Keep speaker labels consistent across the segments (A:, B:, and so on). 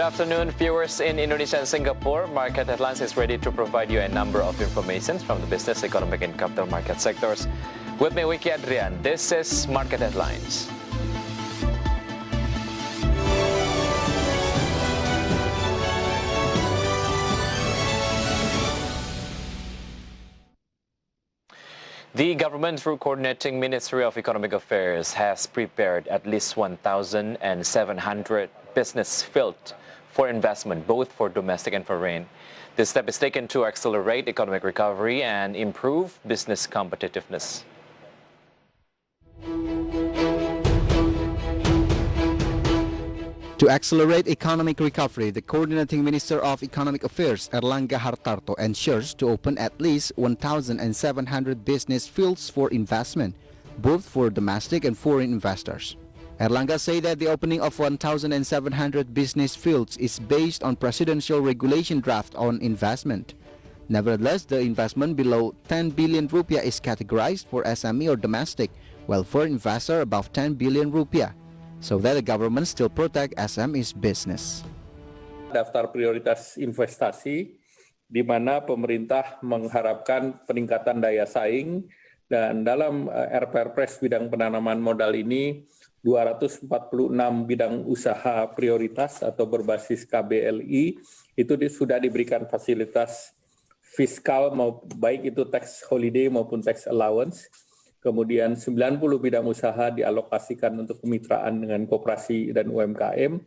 A: afternoon, viewers in Indonesia and Singapore. Market Headlines is ready to provide you a number of information from the business, economic, and capital market sectors. With me, Wicky Adrian. This is Market Headlines. The government, through coordinating Ministry of Economic Affairs, has prepared at least 1,700 business fields for investment, both for domestic and foreign. This step is taken to accelerate economic recovery and improve business competitiveness.
B: To accelerate economic recovery, the Coordinating Minister of Economic Affairs, Erlangga Hartarto, ensures to open at least 1,700 business fields for investment, both for domestic and foreign investors. Erlangga said that the opening of 1,700 business fields is based on presidential regulation draft on investment. Nevertheless, the investment below 10 billion rupiah is categorized for SME or domestic, while for investor above 10 billion rupiah, so that the government still protect SME's business.
C: Daftar prioritas investasi, di mana pemerintah mengharapkan peningkatan daya saing, dan dalam RPRPres bidang penanaman modal ini 246 bidang usaha prioritas atau berbasis KBLI itu sudah diberikan fasilitas fiskal, baik itu tax holiday maupun tax allowance. Kemudian 90 bidang usaha dialokasikan untuk kemitraan dengan koperasi dan UMKM,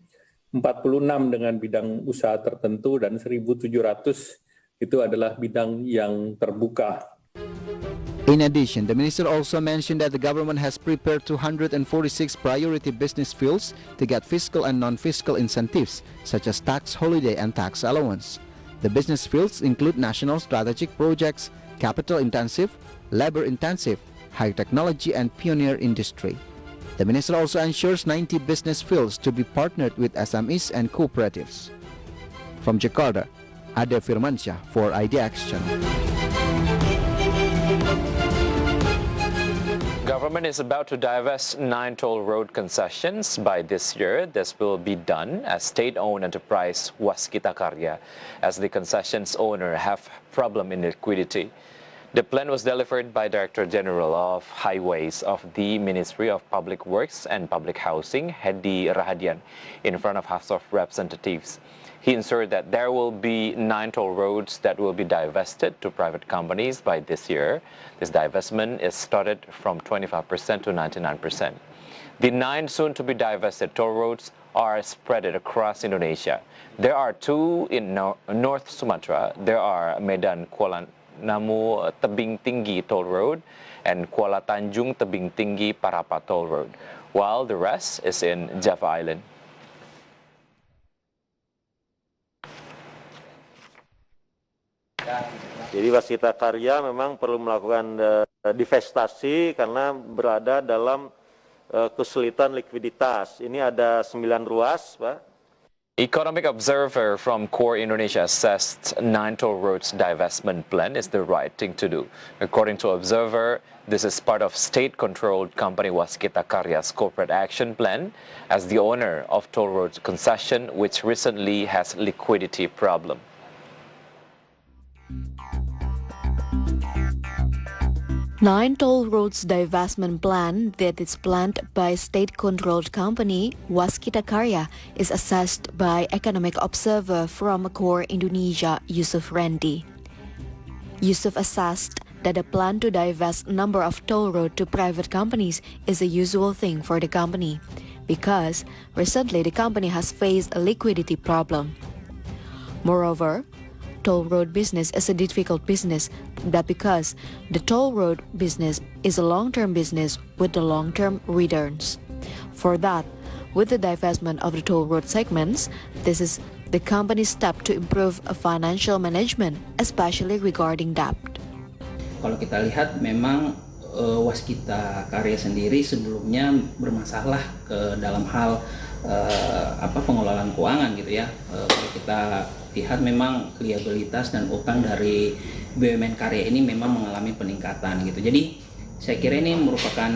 C: 46 dengan bidang usaha tertentu, dan 1.700 itu adalah bidang yang terbuka.
B: In addition, the minister also mentioned that the government has prepared 246 priority business fields to get fiscal and non-fiscal incentives, such as tax holiday and tax allowance. The business fields include national strategic projects, capital-intensive, labor-intensive, high technology, and pioneer industry. The minister also ensures 90 business fields to be partnered with SMEs and cooperatives. From Jakarta, Ade Firmansyah for IDX Channel.
A: Government is about to divest 9 toll road concessions by this year. This will be done as state-owned enterprise Waskita Karya, as the concessions owner have problem in liquidity. The plan was delivered by Director General of Highways of the Ministry of Public Works and Public Housing, Hedi Rahadian, in front of House of Representatives. He ensured that there will be 9 toll roads that will be divested to private companies by this year. This divestment is started from 25% to 99%. The 9 soon-to-be divested toll roads are spread across Indonesia. There are 2 in North Sumatra. There are Medan Kuala Namu Tebing Tinggi Toll Road and Kuala Tanjung Tebing Tinggi Parapa Toll Road, while the rest is in Java Island.
D: Jadi Waskita Karya memang perlu melakukan divestasi karena berada dalam kesulitan likuiditas. Ini ada 9 ruas, Pak.
A: Economic Observer from Core Indonesia assessed 9 toll roads divestment plan is the right thing to do. According to Observer, this is part of state-controlled company Waskita Karya's corporate action plan as the owner of toll roads concession, which recently has liquidity problem.
E: Nine toll roads divestment plan that is planned by state-controlled company Waskita Karya is assessed by Economic Observer from Core Indonesia, Yusuf Randy. Yusuf assessed that the plan to divest number of toll road to private companies is a usual thing for the company, because recently the company has faced a liquidity problem. Moreover, toll road business is a difficult business, that because the toll road business is a long-term business with the long-term returns. For that, with the divestment of the toll road segments, this is the company's step to improve financial management, especially regarding debt.
F: Kalau kita lihat memang Waskita Karya sendiri sebelumnya bermasalah ke dalam hal pengelolaan keuangan gitu ya. Kalau kita lihat memang liabilitas dan utang dari BUMN Karya ini memang mengalami peningkatan gitu. Jadi saya kira ini merupakan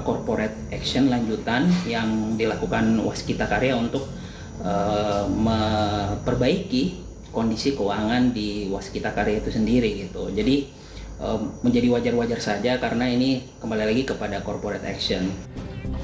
F: corporate action lanjutan yang dilakukan Waskita Karya untuk memperbaiki kondisi keuangan di Waskita Karya itu sendiri gitu. Jadi menjadi wajar-wajar saja karena ini kembali lagi kepada corporate action.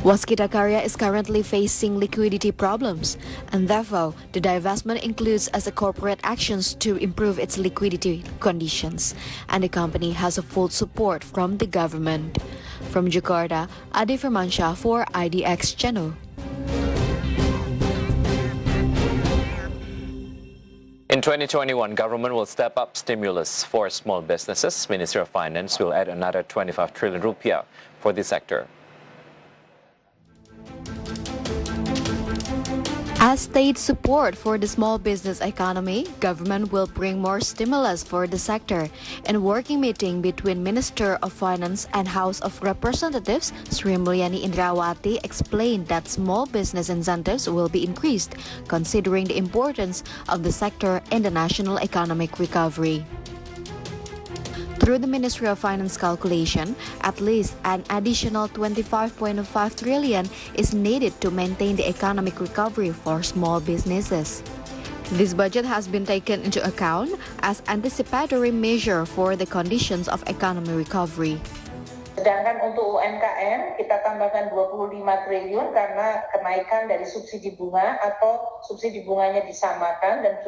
E: Waskita Karya is currently facing liquidity problems, and therefore the divestment includes as a corporate actions to improve its liquidity conditions, and the company has a full support from the government. From Jakarta, Ade Firmansyah for IDX Channel.
A: In 2021, government will step up stimulus for small businesses. Ministry of Finance will add another 25 trillion rupiah for this sector.
E: As state support for the small business economy, government will bring more stimulus for the sector. In a working meeting between Minister of Finance and House of Representatives, Sri Mulyani Indrawati explained that small business incentives will be increased, considering the importance of the sector in the national economic recovery. Through the Ministry of Finance calculation, at least an additional 25.5 trillion is needed to maintain the economic recovery for small businesses. This budget has been taken into account as anticipatory measure for the conditions of economic recovery.
G: Sedangkan untuk UMKM kita tambahkan 25 triliun karena kenaikan dari subsidi bunga atau subsidi bunganya disamakan dan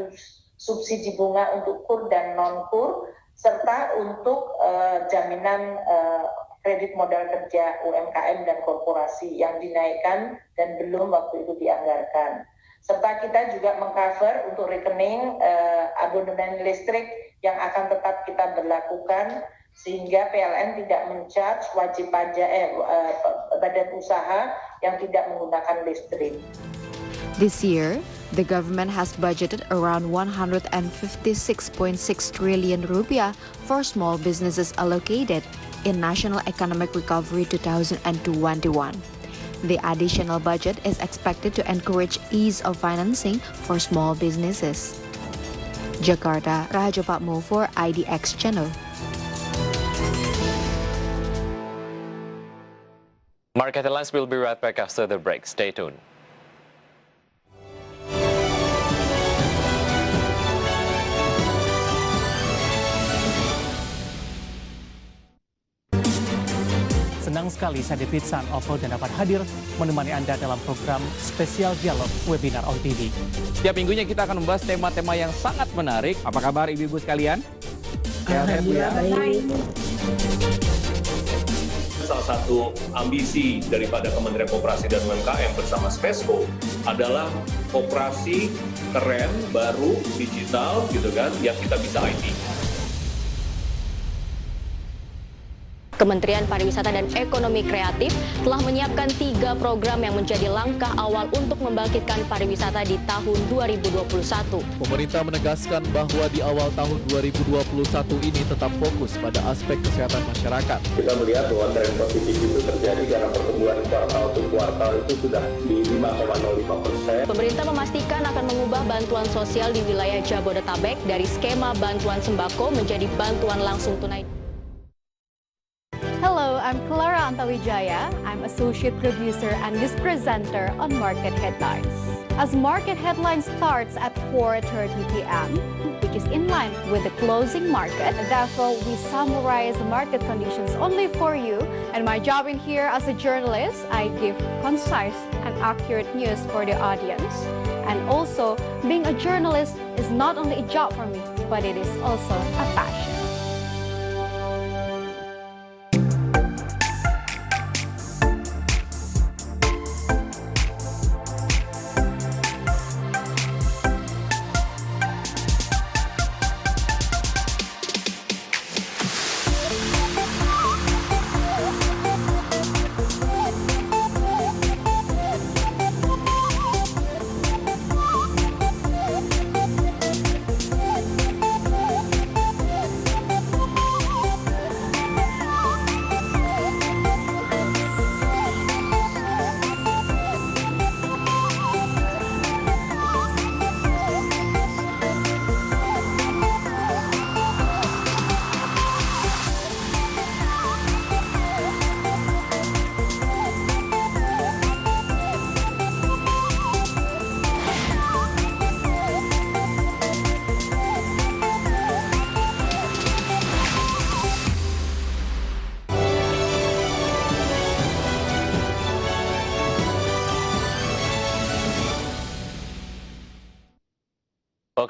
G: subsidi bunga untuk kur dan non-kur serta untuk jaminan kredit modal kerja UMKM dan korporasi yang dinaikkan dan belum waktu itu dianggarkan. Serta kita juga mengcover untuk rekening abonemen listrik yang akan tetap kita berlakukan sehingga PLN tidak men-charge wajib pajak badan usaha yang tidak menggunakan listrik.
E: This year, the government has budgeted around 156.6 trillion rupiah for small businesses allocated in National Economic Recovery 2021. The additional budget is expected to encourage ease of financing for small businesses. Jakarta, Rahajo Patmo for IDX Channel.
A: Market headlines will be right back after the break. Stay tuned.
H: Senang sekali saya David San Ovo dan dapat hadir menemani Anda dalam program spesial dialog webinar on TV.
I: Setiap minggunya kita akan membahas tema-tema yang sangat menarik. Apa kabar ibu-ibu sekalian? Alhamdulillah baik.
J: Salah satu ambisi daripada Kementerian Koperasi dan UMKM bersama Spesco adalah koperasi keren, baru, digital gitu kan, yang kita bisa IT.
K: Kementerian Pariwisata dan Ekonomi Kreatif telah menyiapkan 3 program yang menjadi langkah awal untuk membangkitkan pariwisata di tahun 2021.
L: Pemerintah menegaskan bahwa di awal tahun 2021 ini tetap fokus pada aspek kesehatan masyarakat.
J: Kita melihat bahwa tren positif itu terjadi karena pertumbuhan kuartal ke kuartal itu sudah di 5,05%.
K: Pemerintah memastikan akan mengubah bantuan sosial di wilayah Jabodetabek dari skema bantuan sembako menjadi bantuan langsung tunai.
M: Hello, I'm Clara Antawijaya. I'm Associate Producer and News Presenter on Market Headlines. As Market Headlines starts at 4:30 p.m., which is in line with the closing market, therefore we summarize market conditions only for you. And my job in here as a journalist, I give concise and accurate news for the audience. And also, being a journalist is not only a job for me, but it is also a passion.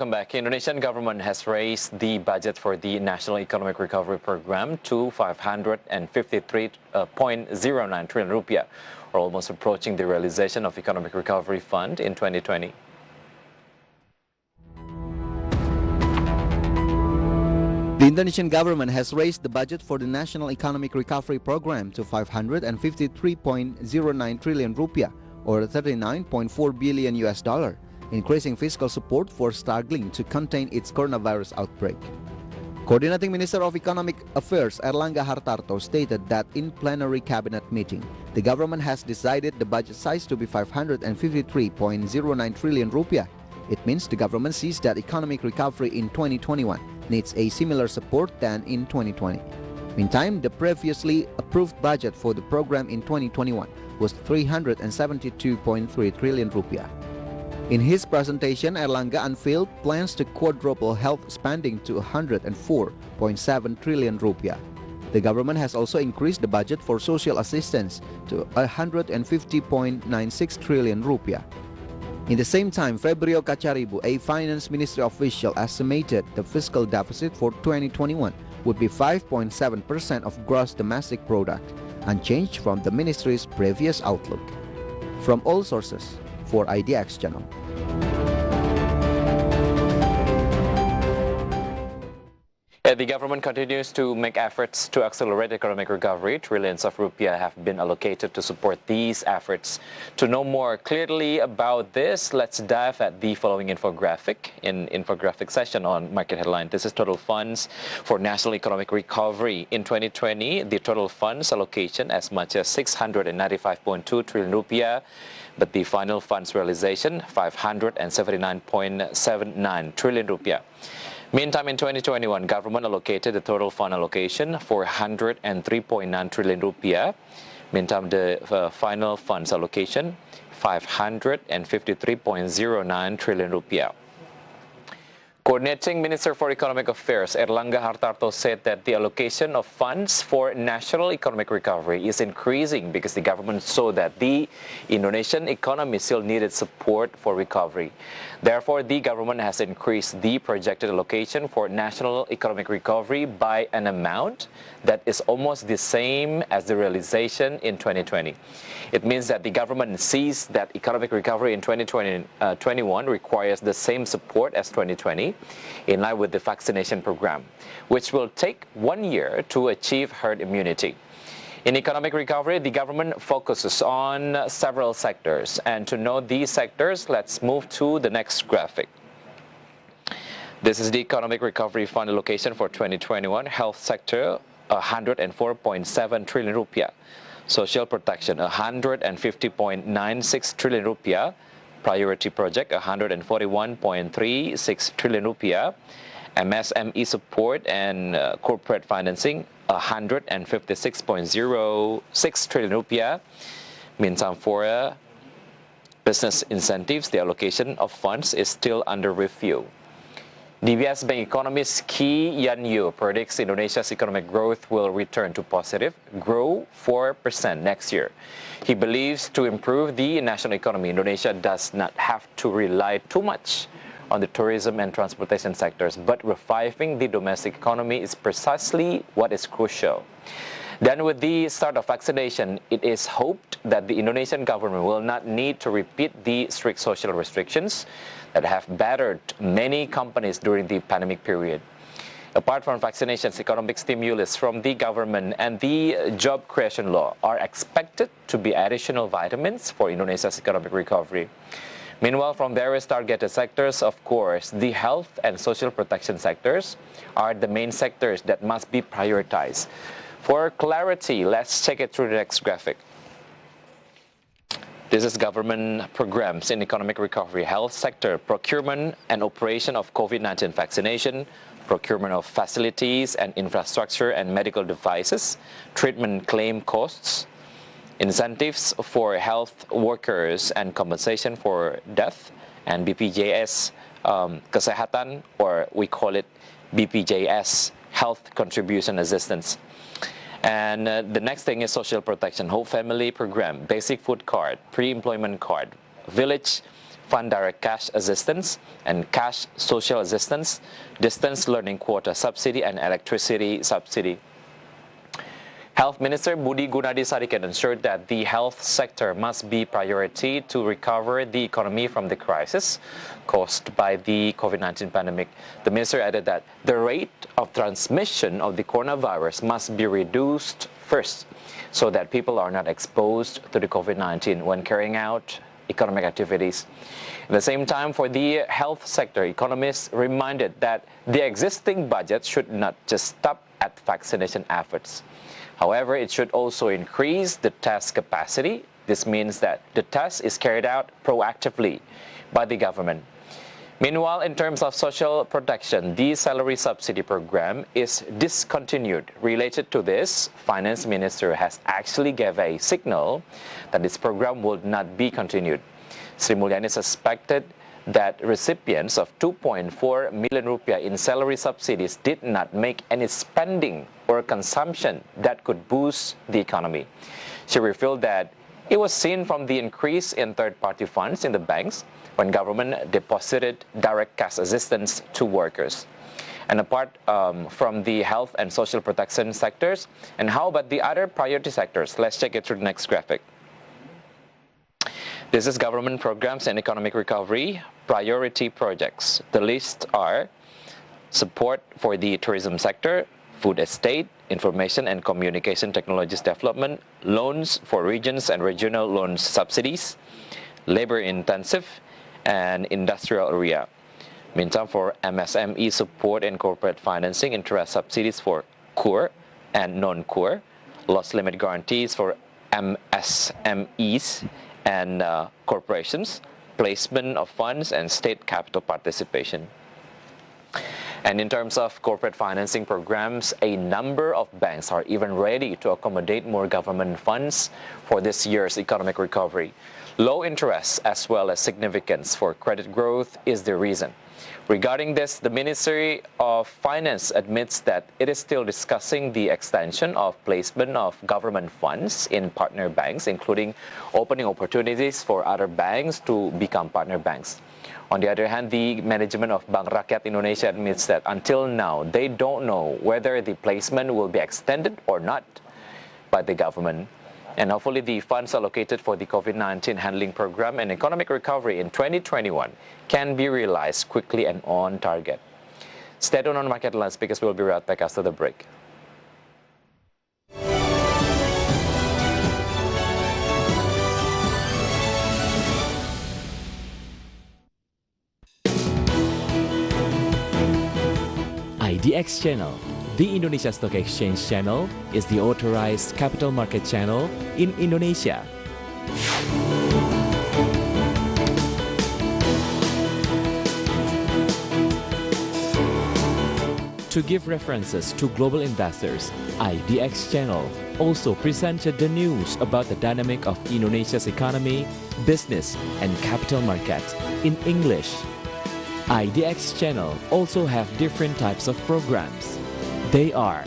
A: welcome back. Indonesian government has raised the budget for the National Economic Recovery Program to 553.09 trillion rupiah, or almost approaching the realization of Economic Recovery Fund in 2020.
B: The Indonesian government has raised the budget for the National Economic Recovery Program to 553.09 trillion rupiah, or $39.4 billion, increasing fiscal support for struggling to contain its coronavirus outbreak. Coordinating Minister of Economic Affairs Erlangga Hartarto stated that in plenary cabinet meeting, the government has decided the budget size to be 553.09 trillion rupiah. It means the government sees that economic recovery in 2021 needs a similar support than in 2020. Meantime, the previously approved budget for the program in 2021 was 372.3 trillion rupiah. In his presentation, Erlangga unveiled plans to quadruple health spending to 104.7 trillion rupiah. The government has also increased the budget for social assistance to 150.96 trillion rupiah. In the same time, Febrio Kacaribu, a finance ministry official, estimated the fiscal deficit for 2021 would be 5.7% of gross domestic product, unchanged from the ministry's previous outlook. From all sources, for IDX Channel.
A: The government continues to make efforts to accelerate economic recovery. Trillions of rupiah have been allocated to support these efforts. To know more clearly about this, let's dive at the following infographic in infographic session on Market Headline. This is total funds for national economic recovery. In 2020, the total funds allocation as much as 695.2 trillion rupiah, but the final funds realization 579.79 trillion rupiah. Meantime, in 2021, government allocated the total fund allocation 403.9 trillion rupiah. Meantime, the final funds allocation 553.09 trillion rupiah. Coordinating Minister for Economic Affairs Erlangga Hartarto said that the allocation of funds for national economic recovery is increasing because the government saw that the Indonesian economy still needed support for recovery. Therefore, the government has increased the projected allocation for national economic recovery by an amount that is almost the same as the realization in 2020. It means that the government sees that economic recovery in 2021 requires the same support as 2020, in line with the vaccination program, which will take 1 year to achieve herd immunity. In economic recovery, the government focuses on several sectors. And to know these sectors, let's move to the next graphic. This is the Economic Recovery Fund allocation for 2021. Health sector, 104.7 trillion rupiah. Social protection, 150.96 trillion rupiah. Priority project, 141.36 trillion rupiah. MSME support and corporate financing, 156.06 trillion rupiah. Meantime, for business incentives, the allocation of funds is still under review. DBS Bank economist Ki Yan Yu predicts Indonesia's economic growth will return to positive, grow 4% next year. He believes to improve the national economy, Indonesia does not have to rely too much on the tourism and transportation sectors, but reviving the domestic economy is precisely what is crucial. Then with the start of vaccination, it is hoped that the Indonesian government will not need to repeat the strict social restrictions that have battered many companies during the pandemic period. Apart from vaccinations, economic stimulus from the government and the job creation law are expected to be additional vitamins for Indonesia's economic recovery. Meanwhile, from various targeted sectors, of course, the health and social protection sectors are the main sectors that must be prioritized. For clarity, let's check it through the next graphic. This is government programs in economic recovery, health sector, procurement and operation of COVID-19 vaccination, procurement of facilities and infrastructure and medical devices, treatment claim costs, incentives for health workers and compensation for death, and BPJS Kesehatan, or we call it BPJS, Health Contribution Assistance. And the next thing is social protection, Hope Family Program, Basic Food Card, Pre-Employment Card, Village fund direct cash assistance and cash social assistance, distance learning quota subsidy, and electricity subsidy. Health Minister Budi Gunadi Sadikin ensured that the health sector must be priority to recover the economy from the crisis caused by the COVID-19 pandemic. The minister added that the rate of transmission of the coronavirus must be reduced first so that people are not exposed to the COVID-19 when carrying out economic activities. At the same time, for the health sector, economists reminded that the existing budget should not just stop at vaccination efforts. However, it should also increase the test capacity. This means that the test is carried out proactively by the government. Meanwhile, in terms of social protection, the salary subsidy program is discontinued. Related to this, Finance Minister has actually gave a signal that this program will not be continued. Sri Mulyani suspected that recipients of 2.4 million rupiah in salary subsidies did not make any spending or consumption that could boost the economy. She revealed that it was seen from the increase in third-party funds in the banks when government deposited direct cash assistance to workers. And apart from the health and social protection sectors, and how about the other priority sectors? Let's check it through the next graphic. This is government programs and economic recovery priority projects. The list are support for the tourism sector, food estate, information and communication technologies development, loans for regions and regional loans subsidies, labor intensive and industrial area. Meantime, for MSME support and corporate financing, interest subsidies for core and non-core, loss limit guarantees for MSMEs and corporations, placement of funds and state capital participation. And in terms of corporate financing programs, a number of banks are even ready to accommodate more government funds for this year's economic recovery. Low interest as well as significance for credit growth is the reason. Regarding this, the Ministry of Finance admits that it is still discussing the extension of placement of government funds in partner banks, including opening opportunities for other banks to become partner banks. On the other hand, the management of Bank Rakyat Indonesia admits that until now, they don't know whether the placement will be extended or not by the government. And hopefully the funds allocated for the COVID-19 handling program and economic recovery in 2021 can be realized quickly and on target. Stay tuned on Market Lens because we'll be right back after the break.
N: IDX Channel, the Indonesia Stock Exchange channel, is the authorized capital market channel in Indonesia. To give references to global investors, IDX Channel also presented the news about the dynamic of Indonesia's economy, business, and capital market in English. IDX Channel also have different types of programs. They are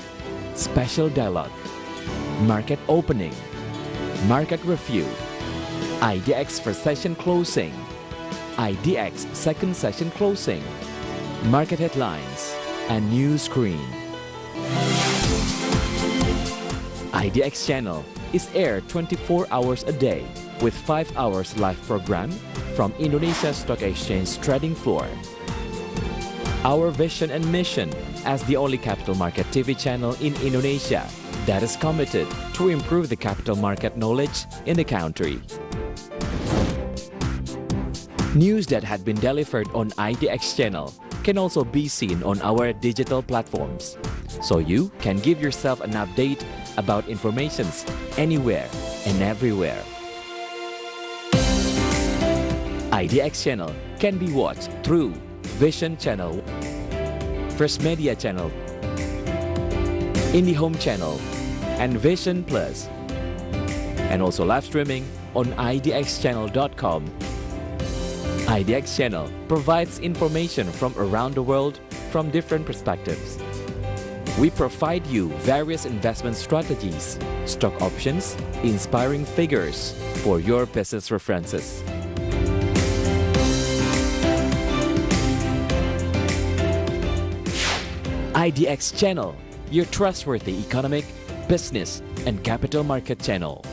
N: Special Dialogue, Market Opening, Market Review, IDX First Session Closing, IDX Second Session Closing, Market Headlines, and News Screen. IDX Channel is aired 24 hours a day with 5 hours live program from Indonesia Stock Exchange trading floor. Our vision and mission as the only capital market TV channel in Indonesia that is committed to improve the capital market knowledge in the country. News that had been delivered on IDX Channel can also be seen on our digital platforms, so you can give yourself an update about informations anywhere and everywhere. IDX Channel can be watched through Vision Channel, First Media Channel, IndiHome Channel, and Vision Plus, and also live streaming on idxchannel.com. IDX Channel provides information from around the world from different perspectives. We provide you various investment strategies, stock options, inspiring figures for your business references. IDX Channel, your trustworthy economic, business, and capital market channel.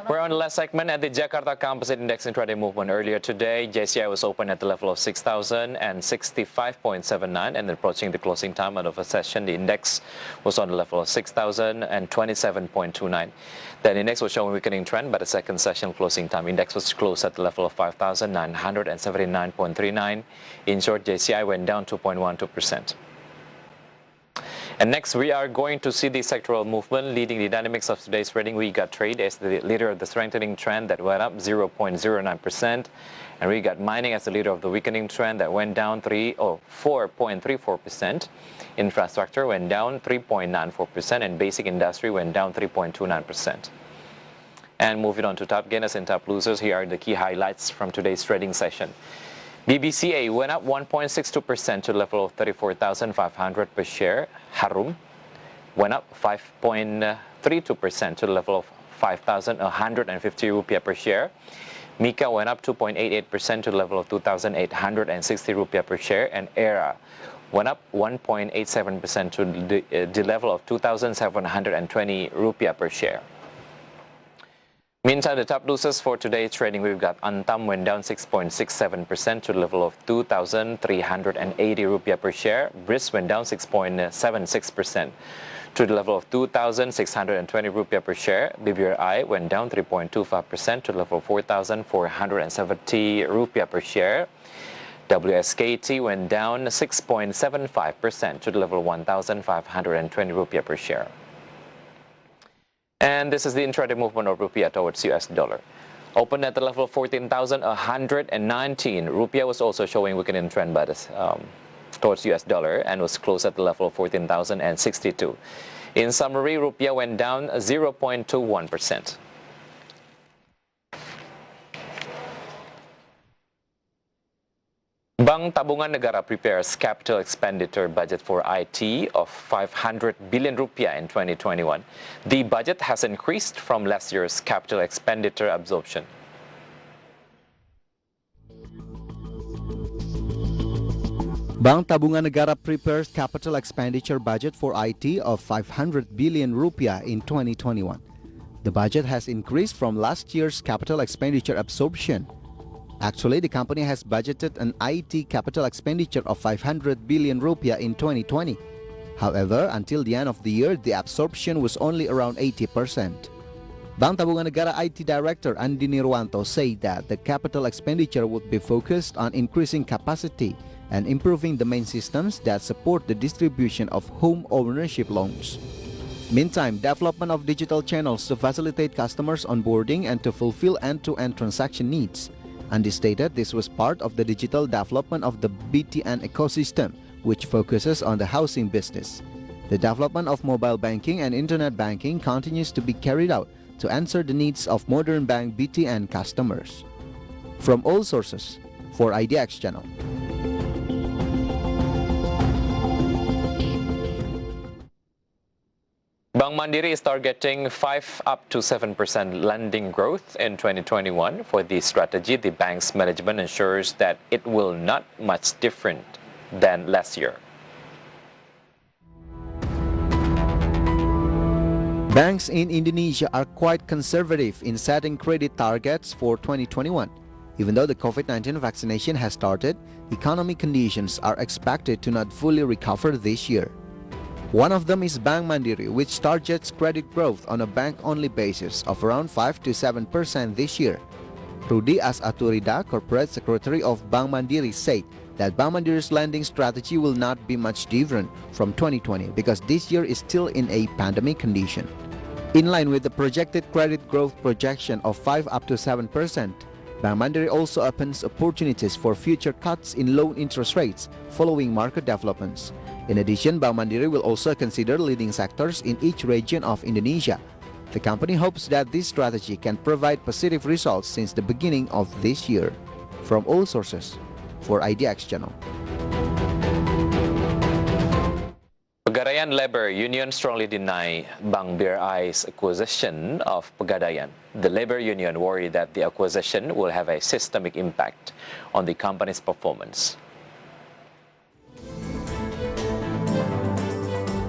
A: We're on the last segment at the Jakarta Composite Index intraday movement. Earlier today, JCI was open at the level of 6,065.79, and approaching the closing time of the session, the index was on the level of 6,027.29. The index was showing a weakening trend, but the second session closing time index was closed at the level of 5,979.39. In short, JCI went down 2.12%. And next, we are going to see the sectoral movement leading the dynamics of today's trading. We got trade as the leader of the strengthening trend that went up 0.09%. And we got mining as the leader of the weakening trend that went down 4.34%. Infrastructure went down 3.94%, and basic industry went down 3.29%. And moving on to top gainers and top losers, here are the key highlights from today's trading session. BBCA went up 1.62% to the level of 34,500 per share. Harum went up 5.32% to the level of 5,150 rupiah per share. Mika went up 2.88% to the level of 2,860 rupiah per share. And ERA went up 1.87% to the level of 2,720 rupiah per share. Meantime, the top losers for today's trading, we've got Antam went down 6.67% to the level of 2,380 rupiah per share. BRIS went down 6.76% to the level of 2,620 rupiah per share. BBRI went down 3.25% to the level of 4,470 rupiah per share. WSKT went down 6.75% to the level of 1,520 rupiah per share. And this is the intraday movement of rupiah towards US dollar. Opened at the level of 14,119. Rupiah was also showing weakening trend by this, towards US dollar and was closed at the level of 14,062. In summary, rupiah went down 0.21%. Bank Tabungan Negara prepares capital expenditure budget for IT of 500 billion rupiah in 2021. The budget has increased from last year's capital expenditure absorption.
B: Bank Tabungan Negara prepares capital expenditure budget for IT of 500 billion rupiah in 2021. The budget has increased from last year's capital expenditure absorption. Actually, the company has budgeted an IT capital expenditure of 500 billion rupiah in 2020. However, until the end of the year, the absorption was only around 80%. Bank Tabungan Negara IT Director Andi Nirwanto said that the capital expenditure would be focused on increasing capacity and improving the main systems that support the distribution of home ownership loans. Meantime, development of digital channels to facilitate customers onboarding and to fulfill end-to-end transaction needs. Andi stated this was part of the digital development of the BTN ecosystem, which focuses on the housing business. The development of mobile banking and internet banking continues to be carried out to answer the needs of modern bank BTN customers. From all sources, for IDX Channel.
A: Bank Mandiri is targeting 5 up to 7% lending growth in 2021. For this strategy, the bank's management ensures that it will not much different than last year.
B: Banks in Indonesia are quite conservative in setting credit targets for 2021. Even though the COVID-19 vaccination has started, economic conditions are expected to not fully recover this year. One of them is Bank Mandiri, which targets credit growth on a bank-only basis of around 5 to 7% this year. Rudi Asaturida, Corporate Secretary of Bank Mandiri, said that Bank Mandiri's lending strategy will not be much different from 2020 because this year is still in a pandemic condition. In line with the projected credit growth projection of 5 up to 7%, Bank Mandiri also opens opportunities for future cuts in loan interest rates following market developments. In addition, Bank Mandiri will also consider leading sectors in each region of Indonesia. The company hopes that this strategy can provide positive results since the beginning of this year. From all sources, for IDX Channel.
A: Pegadaian Labor Union strongly deny Bank BRI's acquisition of Pegadaian. The labor union worried that the acquisition will have a systemic impact on the company's performance.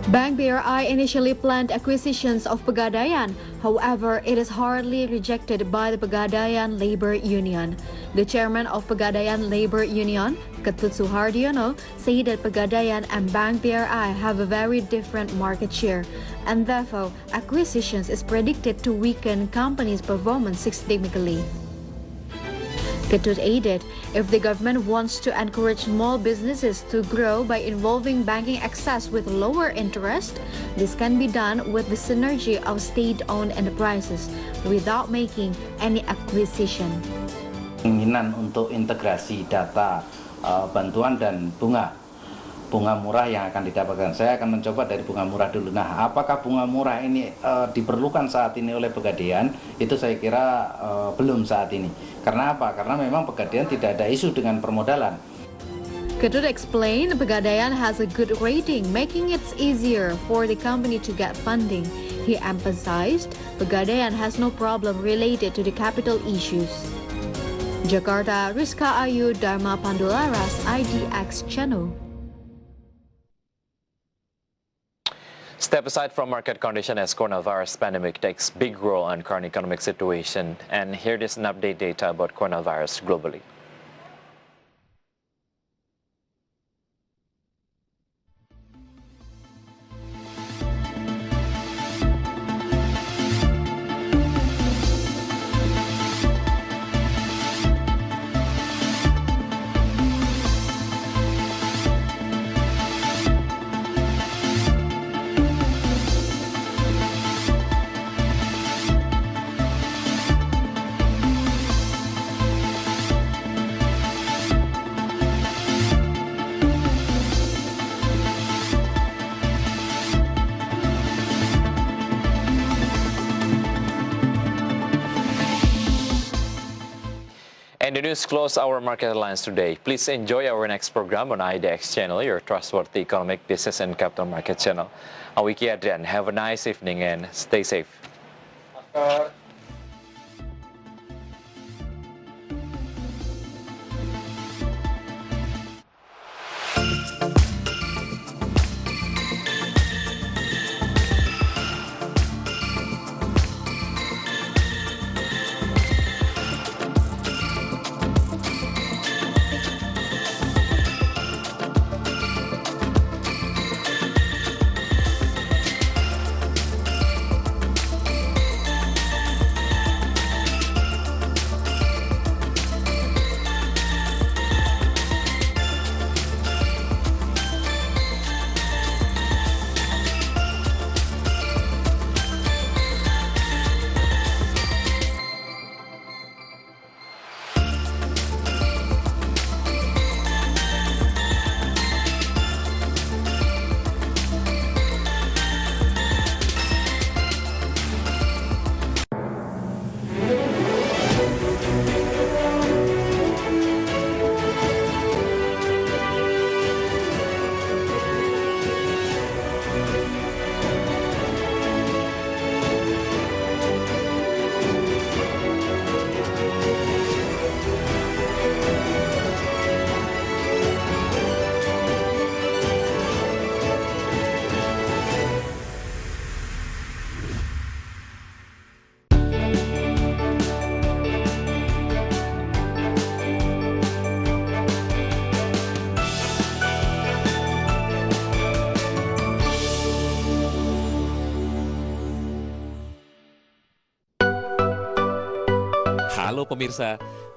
E: Bank BRI initially planned acquisitions of Pegadaian. However, it is hardly rejected by the Pegadaian Labor Union. The chairman of Pegadaian Labor Union, Ketut Suhardiono, said that Pegadaian and Bank BRI have a very different market share, and therefore acquisitions is predicted to weaken company's performance systemically. Ketut added, if the government wants to encourage small businesses to grow by involving banking access with lower interest, this can be done with the synergy of state-owned enterprises without making any acquisition.
O: Keinginan untuk integrasi data bantuan dan bunga murah yang akan didapatkan. Saya akan mencoba dari bunga murah dulu. Nah, apakah bunga murah ini diperlukan saat ini oleh Pegadaian? Itu saya kira belum saat ini. Karena apa? Karena memang Pegadaian tidak ada isu dengan permodalan.
E: Ketut explained Pegadaian has a good rating, making it easier for the company to get funding. He emphasized Pegadaian has no problem related to the capital issues. Jakarta, Rizka Ayu, Dharma Pandularas, IDX Channel.
A: Step aside from market condition as coronavirus pandemic takes big role on current economic situation. And here is an update data about coronavirus globally. And the news close our market headlines today. Please enjoy our next program on IDX Channel, your trustworthy economic, business, and capital market channel. I'm Wicky Adrian. Have a nice evening and stay safe.
P: Halo pemirsa,